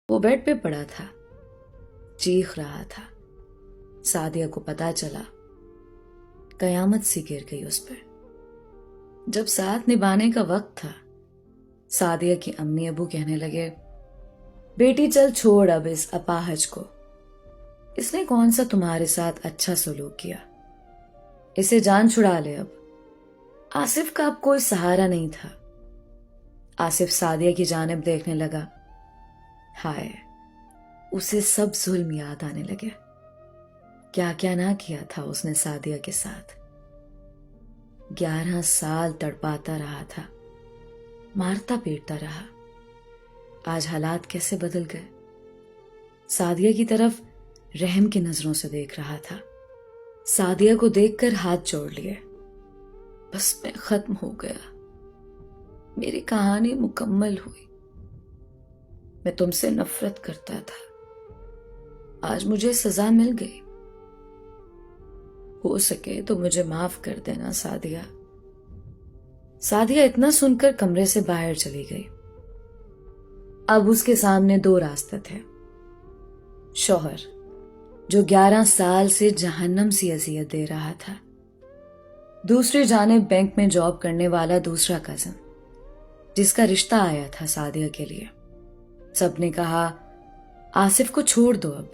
وہ بیڈ پہ پڑا تھا، چیخ رہا تھا۔ سعدیہ کو پتا چلا، قیامت سی گر گئی اس پر۔ جب ساتھ نبھانے کا وقت تھا، سعدیہ کی امی ابو کہنے لگے، بیٹی چل چھوڑ اب اس اپاہج کو، اس نے کون سا تمہارے ساتھ اچھا سلوک کیا، اسے جان چھڑا لے اب۔ آصف کا اب کوئی سہارا نہیں تھا۔ آصف سعدیہ کی جانب دیکھنے لگا۔ ہائے، اسے سب ظلم یاد آنے لگے۔ کیا کیا نہ کیا تھا اس نے سعدیہ کے ساتھ۔ 11 سال تڑپاتا رہا تھا، مارتا پیٹتا رہا۔ آج حالات کیسے بدل گئے۔ سعدیہ کی طرف رحم کی نظروں سے دیکھ رہا تھا۔ سعدیہ کو دیکھ کر ہاتھ جوڑ لیے۔ بس میں ختم ہو گیا، میری کہانی مکمل ہوئی۔ میں تم سے نفرت کرتا تھا، آج مجھے سزا مل گئی۔ ہو سکے تو مجھے معاف کر دینا سعدیہ۔ سعدیہ اتنا سن کر کمرے سے باہر چلی گئی۔ اب اس کے سامنے 2 راستے تھے۔ شوہر جو 11 سال سے جہنم سی اذیت دے رہا تھا، دوسری جانب بینک میں جاب کرنے والا دوسرا کزن جس کا رشتہ آیا تھا سعدیہ کے لیے۔ سب نے کہا، آصف کو چھوڑ دو اب۔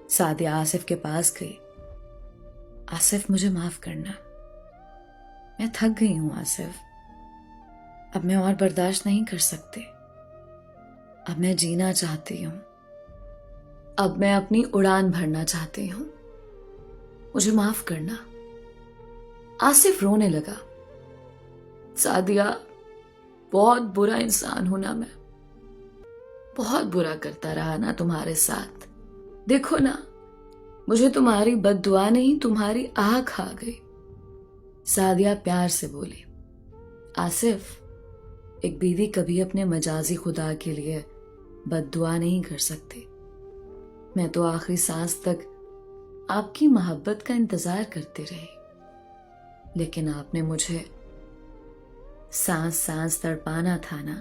سعدیہ آصف کے پاس گئی۔ آصف مجھے معاف کرنا، میں تھک گئی ہوں آصف، اب میں اور برداشت نہیں کر سکتی، اب میں جینا چاہتی ہوں، اب میں اپنی اڑان بھرنا چاہتی ہوں، مجھے معاف کرنا۔ آصف رونے لگا۔ سعدیہ، بہت برا انسان ہوں نا میں، بہت برا کرتا رہا نا تمہارے ساتھ۔ دیکھو نا، مجھے تمہاری بد دعا نہیں، تمہاری آہ کھا گئی۔ سعدیہ پیار سے بولی، آصف، ایک بیوی کبھی اپنے مجازی خدا کے لیے بد دعا نہیں کر سکتی۔ میں تو آخری سانس تک آپ کی محبت کا انتظار کرتی رہی، لیکن آپ نے مجھے سانس سانس تڑپانا تھا نا۔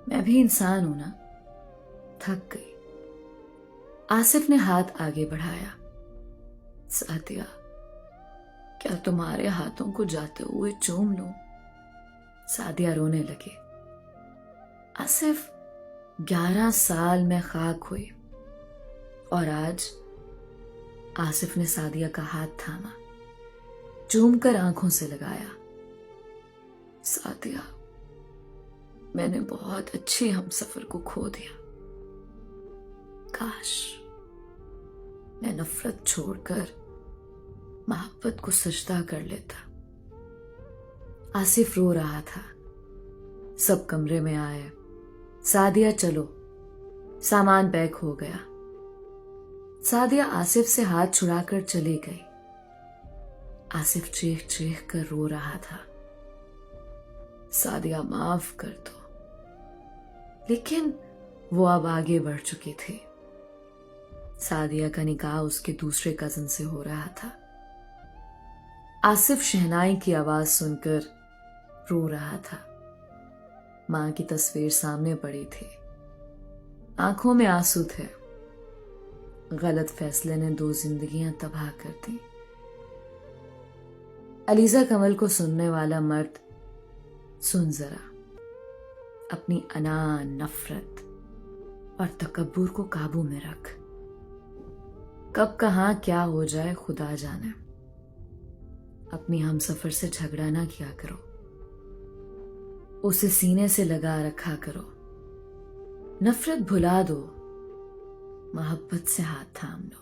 میں بھی انسان ہوں نا، تھک گئی۔ آصف نے ہاتھ آگے بڑھایا۔ سعدیہ، کیا تمہارے ہاتھوں کو جاتے ہوئے چوم لوں؟ سعدیہ رونے لگی۔ آصف، 11 سال میں خاک ہوئی، اور آج آصف نے سعدیہ کا ہاتھ تھاما، چوم کر آنکھوں سے لگایا۔ سعدیہ، میں نے بہت اچھی ہم سفر کو کھو دیا، کاش میں نفرت چھوڑ کر محبت کو سجدہ کر لیتا۔ آصف رو رہا تھا۔ سب کمرے میں آئے۔ سعدیہ چلو، سامان پیک ہو گیا۔ سعدیہ آصف سے ہاتھ چھڑا کر چلی گئی۔ آصف چیخ چیخ کر رو رہا تھا، سعدیہ معاف کر دو، لیکن وہ اب آگے بڑھ چکی تھی۔ سعدیہ کا نکاح اس کے دوسرے کزن سے ہو رہا تھا۔ آصف شہنائی کی آواز سن کر رو رہا تھا۔ ماں کی تصویر سامنے پڑی تھی، آنکھوں میں آنسو تھے۔ غلط فیصلے نے 2 زندگیاں تباہ کر دیں۔ علیزہ کمل کو سننے والا مرد، سن ذرا، اپنی انا، نفرت اور تکبر کو قابو میں رکھ۔ کب کہاں کیا ہو جائے خدا جانے۔ اپنی ہم سفر سے جھگڑا نہ کیا کرو، اسے سینے سے لگا رکھا کرو۔ نفرت بھلا دو، محبت سے ہاتھ تھام لو۔